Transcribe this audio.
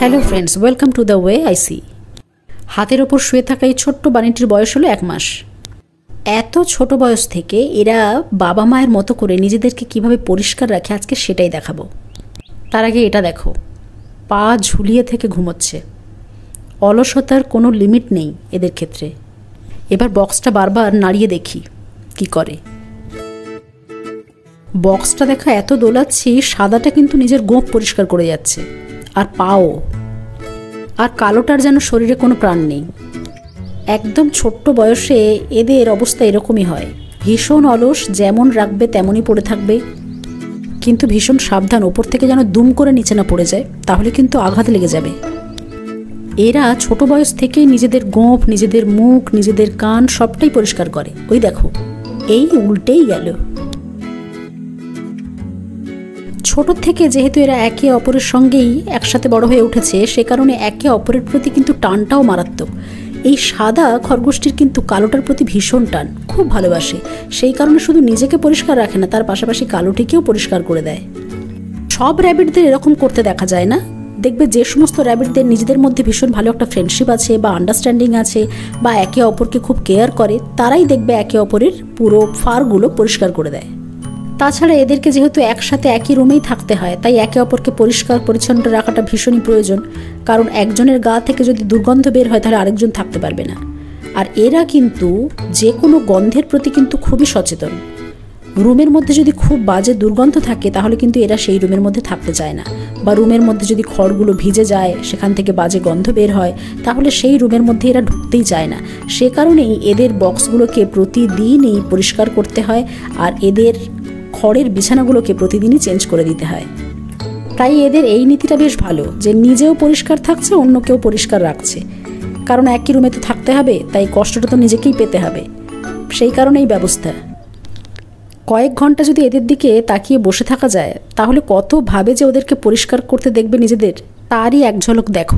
Hello friends, welcome to the way I see. হাতের ওপর শুয়ে থাকা এই ছোট্ট বাণীটির বয়স হলো 1 মাস। এত ছোট বয়স থেকে এরা বাবা মায়ের মতো করে নিজেদেরকে কিভাবে পরিষ্কার রাখে আজকে সেটাই দেখাবো। তার আগে এটা দেখো, পা ঝুলিয়ে থেকে ঘুমোচ্ছে। অলসতার কোনো লিমিট নেই এদের ক্ষেত্রে। এবার বক্সটা বারবার নাড়িয়ে দেখি কি করে। বক্সটা দেখা এত দোলাচ্ছি, সাদাটা কিন্তু নিজের গোঁফ পরিষ্কার করে যাচ্ছে, আর পাও। আর কালোটার যেন শরীরে কোনো প্রাণ নেই। একদম ছোট্ট বয়সে এদের অবস্থা এরকমই হয়। ভীষণ অলস, যেমন রাখবে তেমনই পড়ে থাকবে। কিন্তু ভীষণ সাবধান, ওপর থেকে যেন দুম করে নিচে না পড়ে যায়, তাহলে কিন্তু আঘাত লেগে যাবে। এরা ছোট বয়স থেকেই নিজেদের গোঁফ, নিজেদের মুখ, নিজেদের কান সবটাই পরিষ্কার করে। ওই দেখো, এই উল্টেই গেল। ছোট থেকে যেহেতু এরা একে অপরের সঙ্গেই একসাথে বড় হয়ে উঠেছে, সে কারণে একে অপরের প্রতি কিন্তু টানটাও মারাত্মক। এই সাদা খরগোশটির কিন্তু কালোটার প্রতি ভীষণ টান, খুব ভালোবাসে। সেই কারণে শুধু নিজেকে পরিষ্কার রাখে না, তার পাশাপাশি কালোটিকেও পরিষ্কার করে দেয়। সব র্যাবিটদের এরকম করতে দেখা যায় না। দেখবে যে সমস্ত র্যাবিটদের নিজেদের মধ্যে ভীষণ ভালো একটা ফ্রেন্ডশিপ আছে বা আন্ডারস্ট্যান্ডিং আছে বা একে অপরকে খুব কেয়ার করে, তারাই দেখবে একে অপরের পুরো ফারগুলো পরিষ্কার করে দেয়। তাছাড়া এদেরকে যেহেতু একসাথে একই রুমেই থাকতে হয়, তাই একে অপরকে পরিষ্কার পরিচ্ছন্ন রাখাটা ভীষণই প্রয়োজন। কারণ একজনের গা থেকে যদি দুর্গন্ধ বের হয়, তাহলে আরেকজন থাকতে পারবে না। আর এরা কিন্তু যে কোনো গন্ধের প্রতি কিন্তু খুবই সচেতন। রুমের মধ্যে যদি খুব বাজে দুর্গন্ধ থাকে, তাহলে কিন্তু এরা সেই রুমের মধ্যে থাকতে চায় না। বা রুমের মধ্যে যদি খড়গুলো ভিজে যায়, সেখান থেকে বাজে গন্ধ বের হয়, তাহলে সেই রুমের মধ্যে এরা ঢুকতেই চায় না। সে কারণেই এদের বক্সগুলোকে প্রতিদিনই পরিষ্কার করতে হয়, আর এদের খড়ের বিছানাগুলোকে প্রতিদিনই চেঞ্জ করে দিতে হয়। তাই এদের এই নীতিটা বেশ ভালো, যে নিজেও পরিষ্কার থাকছে, অন্যকেও পরিষ্কার রাখছে। কারণ একই রুমে তো থাকতে হবে, তাই কষ্টটা তো নিজেকেই পেতে হবে। সেই কারণেই ব্যবস্থা। কয়েক ঘন্টা যদি এদের দিকে তাকিয়ে বসে থাকা যায়, তাহলে কত ভাবে যে ওদেরকে পরিষ্কার করতে দেখবে নিজেদের, তারই এক ঝলক দেখো।